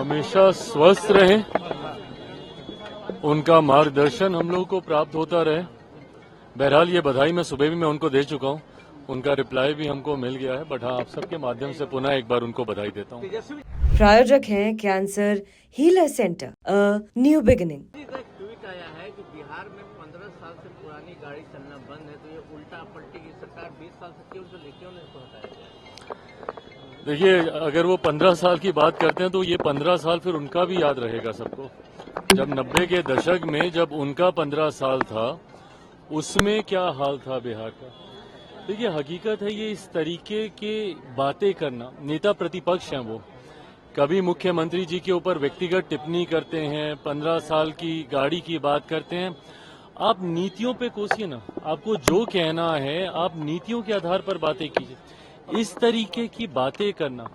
हमेशा स्वस्थ रहे, उनका मार्गदर्शन हम लोगों को प्राप्त होता रहे। बहरहाल ये बधाई मैं सुबह भी मैं उनको दे चुका हूं, उनका रिप्लाई भी हमको मिल गया है, बट हाँ, आप सबके माध्यम से पुनः एक बार उनको बधाई देता हूं। प्रायोजक हैं cancer healer centre, a new beginning. Tweet आया है कि बिहार में 15 साल से पुरानी गाड़ी चलना बंद है, तो ये उल्टा पलटी की सरकार 20 साल से क्यों जो लेके उन्हें इसको हटाया गया? देखिए, अगर वो 15 साल की बात करते हैं तो ये 15 साल फिर उनका भी याद रहेगा सबको। जब 90 के दशक में जब उनका 15 साल था, उसमें क्या हाल था बिहार का। देखिए, हकीकत है ये इस तरीके के बातें करना, नेता प्रतिपक्ष हैं वो, कभी मुख्यमंत्री जी के ऊपर व्यक्तिगत टिप्पणी करते हैं, 15 साल की गाड़ी की बात करते हैं। आप नीतियों पे कोसिए ना, आपको जो कहना है आप नीतियों के आधार पर बातें कीजिए। इस तरीके की बातें करना,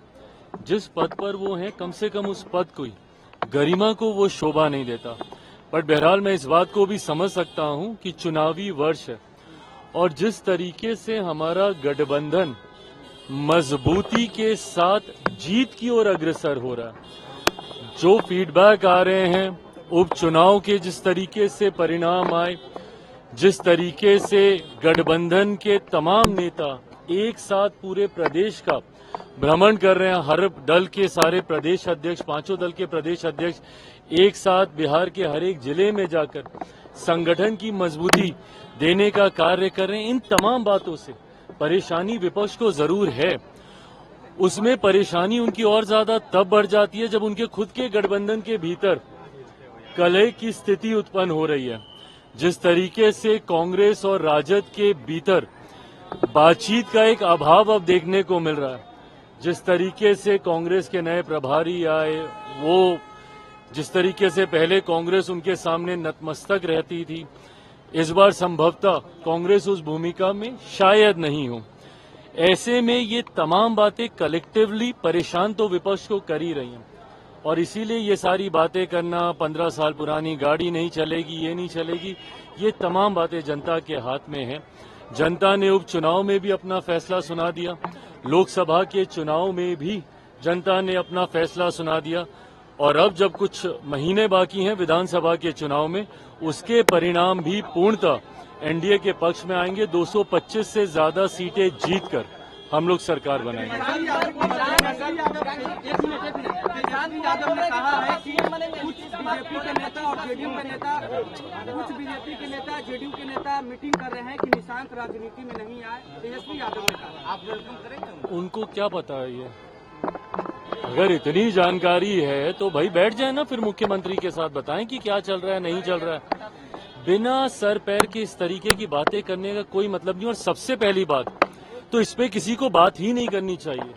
जिस पद पर वो हैं, कम से कम उस पद को, गरिमा को वो शोभा नहीं देता। बट बहरहाल मैं इस बात को भी समझ सकता हूं कि चुनावी वर्ष है और जिस तरीके से हमारा गठबंधन मजबूती के साथ जीत की ओर अग्रसर हो रहा है, जो फीडबैक आ रहे हैं उपचुनाव के, जिस तरीके से परिणाम आए, जिस तरीके से गठबंधन के तमाम नेता एक साथ पूरे प्रदेश का भ्रमण कर रहे हैं, हर दल के सारे प्रदेश अध्यक्ष, पांचों दल के प्रदेश अध्यक्ष एक साथ बिहार के हर एक जिले में जाकर संगठन की मजबूती देने का कार्य कर रहे हैं। इन तमाम बातों से परेशानी विपक्ष को जरूर है, उसमें परेशानी उनकी और ज्यादा तब बढ़ जाती है जब उनके खुद के गठबंधन के भीतर कलह की स्थिति उत्पन्न हो रही है। जिस तरीके से कांग्रेस और राजद के भीतर बातचीत का एक अभाव अब देखने को मिल रहा है, जिस तरीके से कांग्रेस के नए प्रभारी आए, वो जिस तरीके से पहले कांग्रेस उनके सामने नतमस्तक रहती थी, इस बार संभवतः कांग्रेस उस भूमिका में शायद नहीं हो। ऐसे में ये तमाम बातें कलेक्टिवली परेशान तो विपक्ष को कर ही रही हैं और इसीलिए ये सारी बातें करना, 15 साल पुरानी गाड़ी नहीं चलेगी, ये नहीं चलेगी, ये तमाम बातें जनता के हाथ में है। जनता ने उपचुनाव में भी अपना फैसला सुना दिया, लोकसभा के चुनाव में भी जनता ने अपना फैसला सुना दिया और अब जब कुछ महीने बाकी हैं विधानसभा के चुनाव में, उसके परिणाम भी पूर्णतः एनडीए के पक्ष में आएंगे। 225 से ज्यादा सीटें जीतकर हम लोग सरकार बनाएंगे। यादव ने कहा है कि कुछ बीजेपी के नेता और जेडीयू के नेता, जेडीयू के नेता मीटिंग कर रहे हैं कि निशांत राजनीति में नहीं आए। तेजस्वी यादव ने कहा, आप वेलकम करेंगे? उनको क्या पता है ये? अगर इतनी जानकारी है तो भाई बैठ जाए ना, फिर मुख्यमंत्री के साथ बताएं कि क्या चल रहा है, नहीं चल रहा है। बिना सर पैर के इस तरीके की बातें करने का कोई मतलब नहीं। और सबसे पहली बात तो इस पे किसी को बात ही नहीं करनी चाहिए।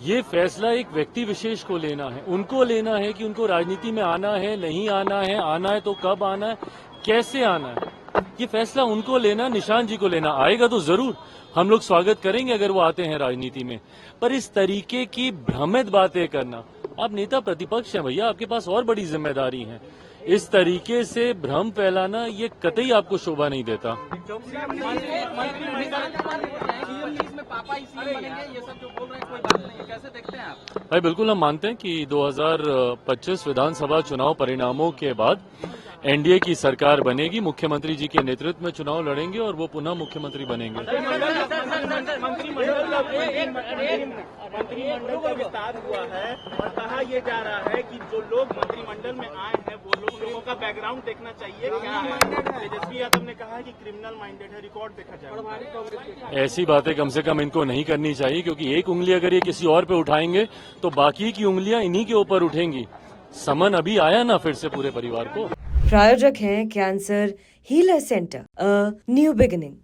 ये फैसला एक व्यक्ति विशेष को लेना है, उनको लेना है कि उनको राजनीति में आना है, नहीं आना है तो कब आना है, कैसे आना है, ये फैसला उनको लेना, निशांत जी को लेना। आएगा तो जरूर हम लोग स्वागत करेंगे अगर वो आते हैं राजनीति में, पर इस तरीके की भ्रमित बातें करना, आप नेता प्रतिपक्ष हैं भैया, आपके पास और बड़ी जिम्मेदारी है। इस तरीके से भ्रम फैलाना ये कतई आपको शोभा नहीं देता। भाई बिल्कुल हम मानते हैं कि 2025 विधानसभा चुनाव परिणामों के बाद एनडीए की सरकार बनेगी, मुख्यमंत्री जी के नेतृत्व में चुनाव लड़ेंगे और वो पुनः मुख्यमंत्री बनेंगे। मंत्रिमंडल का विस्तार हुआ है और कहा यह जा रहा है कि जो लोग मंत्रिमंडल में आए हैं वो लोगों का बैकग्राउंड देखना चाहिए। क्या है? तेजस्वी यादव ने कहा है कि क्रिमिनल माइंडेड है, रिकॉर्ड देखा जाए। ऐसी बातें कम से कम इनको नहीं करनी चाहिए, क्योंकि एक उंगली अगर ये किसी और पे उठाएंगे तो बाकी की उंगलियां इन्हीं के ऊपर उठेंगी। समन अभी आया ना फिर से पूरे परिवार को। प्रायोजक हैं cancer healer centre, a new beginning.